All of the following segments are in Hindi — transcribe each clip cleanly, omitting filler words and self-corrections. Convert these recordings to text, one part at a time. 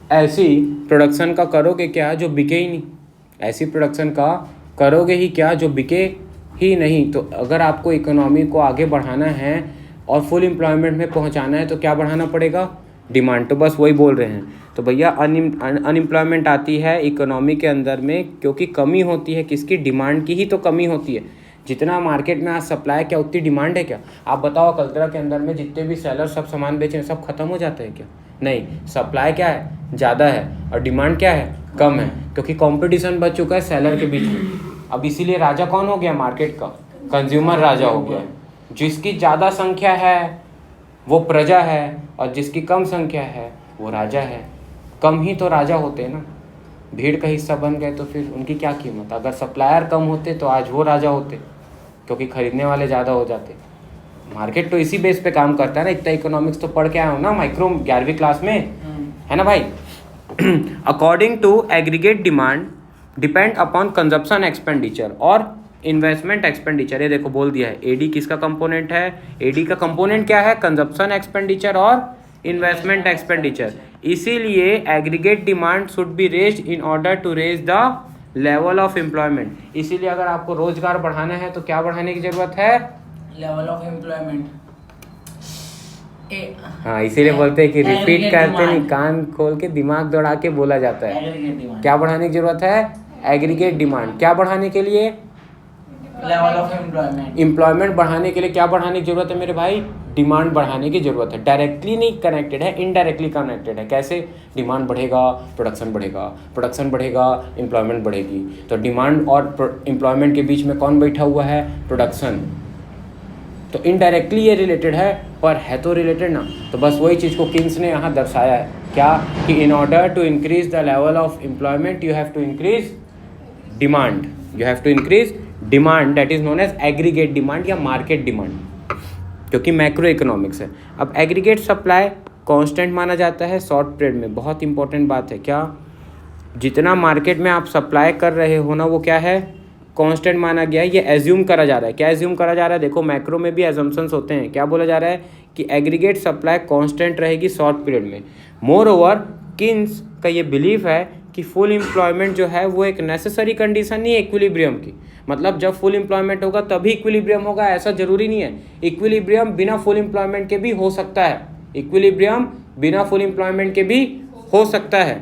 ऐसी प्रोडक्शन का करोगे क्या जो बिके ही नहीं, ऐसी प्रोडक्शन का करोगे ही क्या जो बिके ही नहीं। तो अगर आपको इकोनॉमी को आगे बढ़ाना है और फुल एम्प्लॉयमेंट में पहुंचाना है तो क्या बढ़ाना पड़ेगा, डिमांड। तो बस वही बोल रहे हैं। तो भैया अनएम्प्लॉयमेंट आती है इकोनॉमी के अंदर में क्योंकि कमी होती है किसकी, डिमांड की ही तो कमी होती है। जितना मार्केट में आज सप्लाई क्या उतनी डिमांड है क्या। आप बताओ कल्चरा के अंदर में जितने भी सेलर सब सामान बेचें सब खत्म हो जाते हैं क्या, नहीं। सप्लाई क्या है, ज़्यादा है, और डिमांड क्या है, कम है, क्योंकि कंपटीशन बढ़ चुका है सेलर के बीच में। अब इसीलिए राजा कौन हो गया मार्केट का, कंज्यूमर राजा हो गया। जिसकी ज़्यादा संख्या है वो प्रजा है और जिसकी कम संख्या है वो राजा है। कम ही तो राजा होते हैं ना, भीड़ का हिस्सा बन गए तो फिर उनकी क्या कीमत। अगर सप्लायर कम होते तो आज वो राजा होते क्योंकि खरीदने वाले ज़्यादा हो जाते। मार्केट तो इसी बेस पे काम करता है ना। इतना इकोनॉमिक्स तो पढ़ के आया हूँ ना माइक्रो 11वीं क्लास में, है ना भाई। According to aggregate demand depend upon consumption expenditure और इन्वेस्टमेंट एक्सपेंडिचर। ये देखो बोल दिया है, एडी किसका कंपोनेंट है, एडी का कंपोनेंट क्या है, कंजप्शन एक्सपेंडिचर और इन्वेस्टमेंट एक्सपेंडिचर। इसीलिए aggregate demand should be raised in order to raise the level of employment. इसीलिए अगर आपको रोजगार बढ़ाना है तो क्या बढ़ाने की जरूरत है, लेवल ऑफ एम्प्लॉयमेंट। हाँ इसीलिए बोलते हैं कि रिपीट करते नहीं, कान खोल के दिमाग दौड़ा के बोला जाता है। क्या बढ़ाने की जरूरत है, एग्रीगेट डिमांड। क्या बढ़ाने के लिए, लेवल ऑफ एम्प्लॉयमेंट। एम्प्लॉयमेंट बढ़ाने के लिए क्या बढ़ाने की जरूरत है मेरे भाई, डिमांड बढ़ाने की जरूरत है। डायरेक्टली नहीं कनेक्टेड है, इनडायरेक्टली कनेक्टेड है। कैसे, डिमांड बढ़ेगा प्रोडक्शन बढ़ेगा, प्रोडक्शन बढ़ेगा एम्प्लॉयमेंट बढ़ेगी। तो डिमांड और एम्प्लॉयमेंट के बीच में कौन बैठा हुआ है, प्रोडक्शन। तो इनडायरेक्टली ये रिलेटेड है पर है तो रिलेटेड ना। तो बस वही चीज़ को किंग्स ने यहाँ दर्शाया है क्या, कि in order to increase the level of employment you have to increase demand, you have to increase demand, that is known as aggregate demand या मार्केट डिमांड, क्योंकि मैक्रो इकोनॉमिक्स है। अब एग्रीगेट सप्लाई कांस्टेंट माना जाता है शॉर्ट पीरियड में। बहुत इंपॉर्टेंट बात है क्या, जितना मार्केट में आप सप्लाई कर रहे हो ना वो क्या है, कांस्टेंट माना गया है। ये एज्यूम करा जा रहा है, क्या एज्यूम करा जा रहा है, देखो मैक्रो में भी एजम्पशंस होते हैं। क्या बोला जा रहा है कि एग्रीगेट सप्लाई कांस्टेंट रहेगी शॉर्ट पीरियड में। मोर ओवर किन्स का ये बिलीफ है कि फुल एम्प्लॉयमेंट जो है वो एक नेसेसरी कंडीशन नहीं है इक्विलिब्रियम की। मतलब जब फुल एम्प्लॉयमेंट होगा तभी इक्विलिब्रियम होगा ऐसा जरूरी नहीं है। इक्विलिब्रियम बिना फुल एम्प्लॉयमेंट के भी हो सकता है, इक्विलिब्रियम बिना फुल एम्प्लॉयमेंट के भी हो सकता है।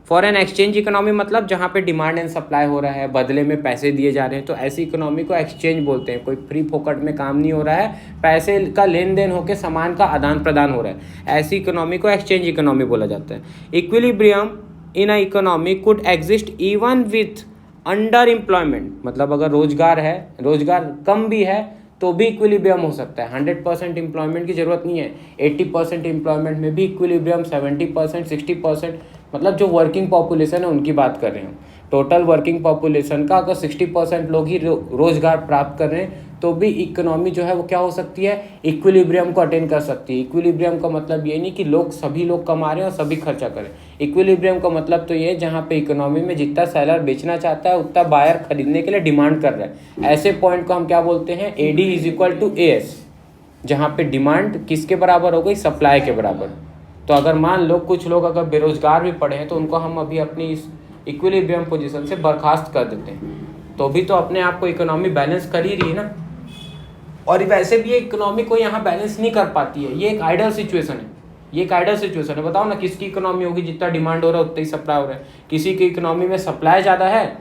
फॉरेन एक्सचेंज इकोनॉमी मतलब जहाँ पे डिमांड एंड सप्लाई हो रहा है, बदले में पैसे दिए जा रहे हैं, तो ऐसी इकोनॉमी को एक्सचेंज बोलते हैं। कोई फ्री फोकट में काम नहीं हो रहा है, पैसे का लेन देन होकर सामान का आदान प्रदान हो रहा है, ऐसी इकोनॉमी को एक्सचेंज इकोनॉमी बोला जाता है। Equilibrium in a economy could exist even with under employment, मतलब अगर रोजगार है, रोजगार कम भी है तो भी इक्विलिब्रियम हो सकता है। 100% एम्प्लॉयमेंट की जरूरत नहीं है, 80% एम्प्लॉयमेंट में भी इक्विलिब्रियम, 70%, 60%, मतलब जो वर्किंग पॉपुलेशन है उनकी बात कर रहे हैं। टोटल वर्किंग पॉपुलेशन का अगर 60% लोग ही रोजगार प्राप्त कर रहे हैं तो भी इकोनॉमी जो है वो क्या हो सकती है, इक्विलिब्रियम को अटेन कर सकती है। इक्विलिब्रियम का मतलब ये नहीं कि सभी लोग कमा रहे हैं और सभी खर्चा करें। इक्विलिब्रियम का मतलब तो ये जहाँ पे इकोनॉमी में जितना सेलर बेचना चाहता है उतना बायर खरीदने के लिए डिमांड कर रहा है। ऐसे पॉइंट को हम क्या बोलते हैं, AD is equal to AS, जहाँ पे डिमांड किसके बराबर हो गई, सप्लाई के बराबर। तो अगर मान लो कुछ लोग अगर बेरोजगार भी पड़े हैं तो उनको हम अभी अपनी इस इक्विलिब्रियम पोजीशन से बर्खास्त कर देते हैं, तो भी तो अपने आप को इकोनॉमी बैलेंस कर ही रही है ना। और वैसे भी ये इकोनॉमी को यहाँ बैलेंस नहीं कर पाती है, ये एक आइडल सिचुएशन है, ये एक आइडल सिचुएशन है। बताओ ना किसकी इकोनॉमी होगी जितना डिमांड हो रहा है उतना ही सप्लाई हो रहा है। किसी की इकोनॉमी में सप्लाई ज़्यादा है,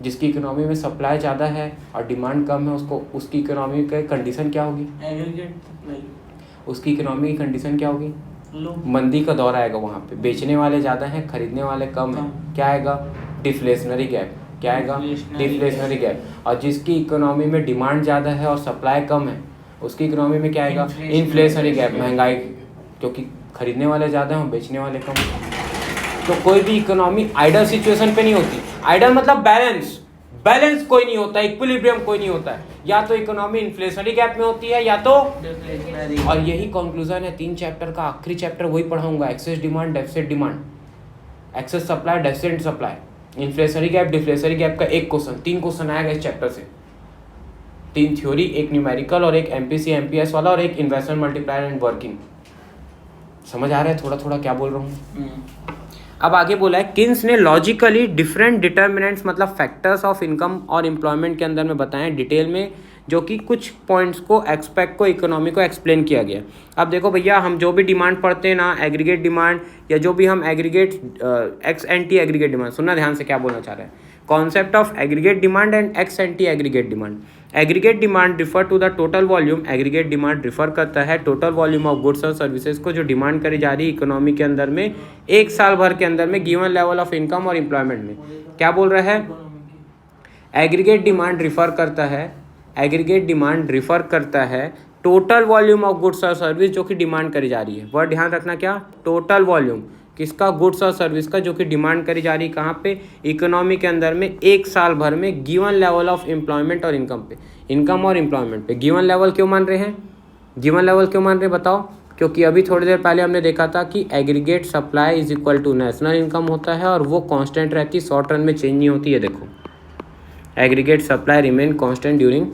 जिसकी इकोनॉमी में सप्लाई ज़्यादा है और डिमांड कम है उसको, उसकी इकोनॉमी की कंडीशन क्या होगी, उसकी इकोनॉमी की कंडीशन क्या होगी, मंदी का दौर आएगा। वहाँ पे बेचने वाले ज़्यादा हैं, खरीदने वाले कम हैं, क्या आएगा, डिफ्लेशनरी गैप। क्या आएगा, डिफ्लेशनरी गैप। और जिसकी इकोनॉमी में डिमांड ज़्यादा है और सप्लाई कम है उसकी इकोनॉमी में क्या आएगा, इन्फ्लेशनरी गैप, महंगाई, क्योंकि खरीदने वाले ज़्यादा हैं बेचने वाले कम हैं। तो कोई भी इकोनॉमी आइडल सिचुएशन पे नहीं होती। आइडल मतलब बैलेंस, बैलेंस कोई नहीं होता, इक्विलिब्रियम कोई नहीं होता है। या तो इकोनॉमी इन्फ्लेशनरी गैप में होती है या तो डिफ्लेशनरी। और यही कंक्लूजन है 3 चैप्टर का। आखिरी चैप्टर वही पढ़ाऊंगा, excess demand, deficit demand, excess supply, deficit supply, inflationary gap, deflationary gap का एक क्वेश्चन, 3 क्वेश्चन आएगा इस चैप्टर से। 3 थ्योरी, एक न्यूमेरिकल और एक MPC MPS वाला और एक इन्वेस्टमेंट मल्टीप्लायर एंड वर्किंग। समझ आ रहा है थोड़ा थोड़ा क्या बोल रहा हूँ? अब आगे बोला है किन्स ने लॉजिकली डिफरेंट डिटर्मिनेंट्स मतलब फैक्टर्स ऑफ इनकम और एम्प्लॉयमेंट के अंदर में बताएं डिटेल में, जो कि कुछ पॉइंट्स को एक्सपेक्ट को इकोनॉमी को एक्सप्लेन किया गया। अब देखो भैया, हम जो भी डिमांड पढ़ते हैं ना, एग्रीगेट डिमांड या जो भी हम aggregate ex ante aggregate demand, सुनना ध्यान से क्या बोलना चाह रहे हैं। Concept of aggregate demand and ex ante aggregate demand. Aggregate demand refer to the total volume, aggregate demand refer करता है टोटल वॉल्यूम ऑफ गुड्स और सर्विसेज को जो डिमांड करी जा रही है इकोनॉमी के अंदर में एक साल भर के अंदर में गिवन लेवल ऑफ इनकम और एम्प्लॉयमेंट में। क्या बोल रहा है? एग्रीगेट डिमांड रिफर करता है, एग्रीगेट डिमांड रिफर करता है टोटल वॉल्यूम ऑफ गुड्स और सर्विस जो कि डिमांड करी जा रही है। वर्ड ध्यान रखना, क्या? टोटल वॉल्यूम किसका? गुड्स और सर्विस का, जो कि डिमांड करी जा रही है कहाँ पे? इकोनॉमी के अंदर में एक साल भर में गिवन लेवल ऑफ एम्प्लॉयमेंट और इनकम पे, इनकम और एम्प्लॉयमेंट पे। गिवन लेवल क्यों मान रहे हैं? गिवन लेवल क्यों मान रहे हैं बताओ? क्योंकि अभी थोड़ी देर पहले हमने देखा था कि aggregate supply is equal to national income होता है और वो कांस्टेंट रहती है, शॉर्ट रन में चेंज नहीं होती है। देखो, aggregate supply remain constant during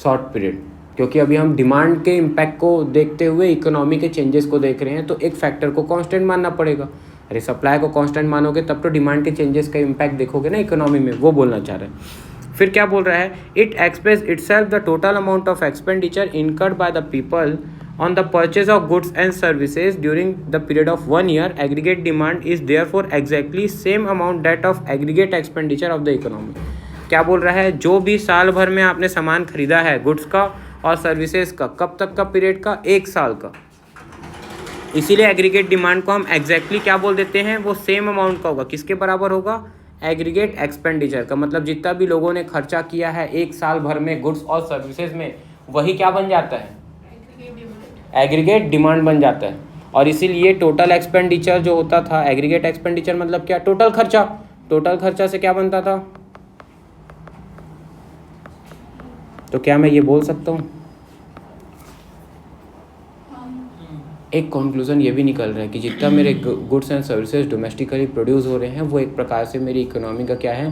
short period, क्योंकि अभी हम डिमांड के इम्पैक्ट को देखते हुए इकोनॉमी के चेंजेस को देख रहे हैं, तो एक फैक्टर को कांस्टेंट मानना पड़ेगा। अरे सप्लाई को कांस्टेंट मानोगे तब तो डिमांड के चेंजेस का इम्पैक्ट देखोगे ना इकोनॉमी में, वो बोलना चाह रहे हैं। फिर क्या बोल रहा है? It express itself the total amount of expenditure incurred by the people on the purchase of goods and services during the period of 1 year. Aggregate demand is therefore exactly same amount that of aggregate expenditure of the economy. क्या बोल रहा है? जो भी साल भर में आपने सामान खरीदा है गुड्स का और सर्विसेज का, कब तक का पीरियड का? एक साल का। इसीलिए एग्रीगेट डिमांड को हम एग्जैक्टली क्या बोल देते हैं? वो सेम अमाउंट का होगा। किसके बराबर होगा? एग्रीगेट एक्सपेंडिचर का। मतलब जितना भी लोगों ने खर्चा किया है एक साल भर में गुड्स और सर्विसेज में, वही क्या बन जाता है? एग्रीगेट डिमांड बन जाता है। और इसीलिए टोटल एक्सपेंडिचर जो होता था, एग्रीगेट एक्सपेंडिचर मतलब क्या? टोटल खर्चा। टोटल खर्चा से क्या बनता था? तो क्या मैं ये बोल सकता हूँ? एक कंक्लूजन ये भी निकल रहा है कि जितना मेरे goods and services domestically produce हो रहे हैं वो एक प्रकार से मेरी इकोनॉमी का क्या है?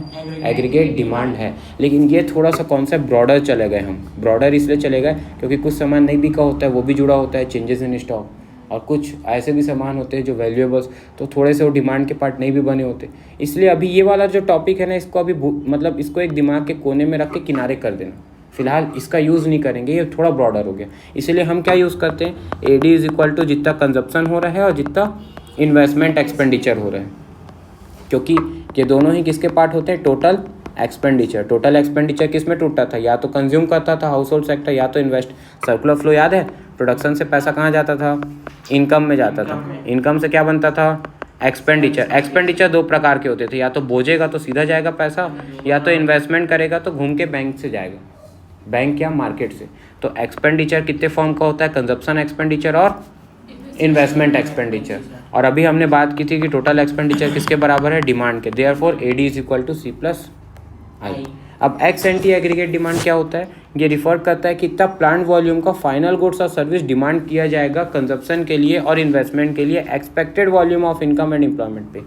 एग्रीगेट डिमांड है। लेकिन ये थोड़ा सा कॉन्सेप्ट ब्रॉडर चले गए हम। ब्रॉडर इसलिए चले गए क्योंकि कुछ सामान नहीं बिका होता है, वो भी जुड़ा होता है चेंजेस इन स्टॉक, और कुछ ऐसे भी सामान होते हैं जो वैल्यूएबल्स, तो थोड़े से वो डिमांड के पार्ट नहीं भी बने होते। इसलिए अभी ये वाला जो टॉपिक है ना, इसको अभी मतलब इसको एक दिमाग के कोने में रख के किनारे कर देना। फिलहाल इसका यूज़ नहीं करेंगे, ये थोड़ा ब्रॉडर हो गया। इसीलिए हम क्या यूज़ करते हैं? एडी इज इक्वल टू जितना कंजप्शन हो रहा है और जितना इन्वेस्टमेंट एक्सपेंडिचर हो रहा है, क्योंकि ये दोनों ही किसके पार्ट होते हैं? Total expenditure. टोटल एक्सपेंडिचर किस में टूटता था? या तो कंज्यूम करता था हाउस होल्ड सेक्टर, या तो इन्वेस्ट। सर्कुलर फ्लो याद है? प्रोडक्शन से पैसा कहाँ जाता था? इनकम में जाता था। इनकम से क्या बनता था? एक्सपेंडिचर। एक्सपेंडिचर दो प्रकार के होते थे, या तो बोझेगा तो सीधा जाएगा पैसा, या तो इन्वेस्टमेंट करेगा तो घूम के बैंक से जाएगा, बैंक या मार्केट से। तो एक्सपेंडिचर कितने फॉर्म का होता है? कंजप्शन एक्सपेंडिचर और इन्वेस्टमेंट एक्सपेंडिचर। और अभी हमने बात की थी कि टोटल एक्सपेंडिचर किसके बराबर है? डिमांड के। Therefore AD is equal to C plus I. अब एक्स एंटी एग्रीगेट डिमांड क्या होता है? ये रिफर करता है कि कितना प्लांट वॉल्यूम का फाइनल गुड्स और सर्विस डिमांड किया जाएगा कंजप्शन के लिए और इन्वेस्टमेंट के लिए expected volume of income and employment पे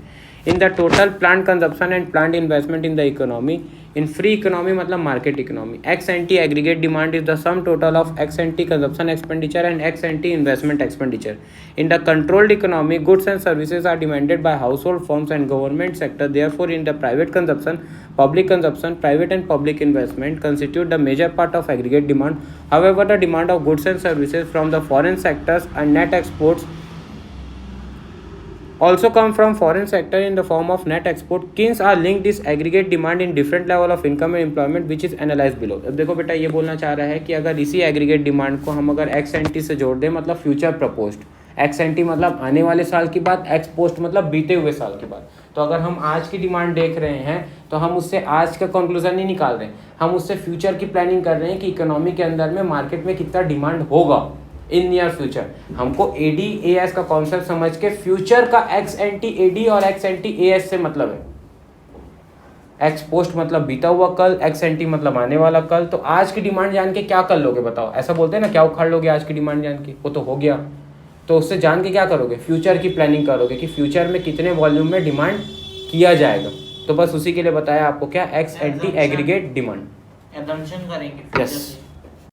in the total planned consumption and planned investment in the economy. In free economy मतलब market economy, ex ante aggregate demand is the sum total of ex ante consumption expenditure and ex ante investment expenditure. In the controlled economy goods and services are demanded by household firms and government sector. Therefore in the private consumption, public consumption, private and public investment constitute the major part of aggregate demand. However, the demand of goods and services from the foreign sectors and net exports also come from foreign sector in the form of net export. Keynes are linked this aggregate demand in different level of income and employment which is analyzed below. अब देखो बेटा, ये बोलना चाह रहा है कि अगर इसी एग्रीगेट डिमांड को हम अगर एक्स एंटी से जोड़ दें, मतलब फ्यूचर प्रपोज्ड, एक्स एंटी मतलब आने वाले साल की बात, एक्स पोस्ट मतलब बीते हुए साल की बात। तो अगर हम आज की डिमांड देख रहे हैं तो हम उससे आज का कंक्लूजन नहीं निकाल रहे हैं, हम उससे फ्यूचर की प्लानिंग कर रहे हैं कि इकोनॉमी के अंदर में मार्केट में कितना डिमांड होगा इन नियर फ्यूचर। हमको एडी एएस का कॉन्सेप्ट समझ के फ्यूचर का एक्स एंटी एडी और एक्स एंटी एएस से मतलब है। एक्स पोस्ट मतलब बीता हुआ कल, एक्स एंटी मतलब आने वाला कल। तो आज की डिमांड जान के क्या कर लोगे बताओ? ऐसा बोलते हैं ना, क्या उखाड़ लोगे आज की डिमांड जान के? वो तो हो गया। तो उससे जान के क्या करोगे? फ्यूचर की प्लानिंग करोगे कि फ्यूचर में कितने वॉल्यूम में डिमांड किया जाएगा। तो बस उसी के लिए बताया आपको क्या, x ante aggregate demand. assumption करेंगे। यस।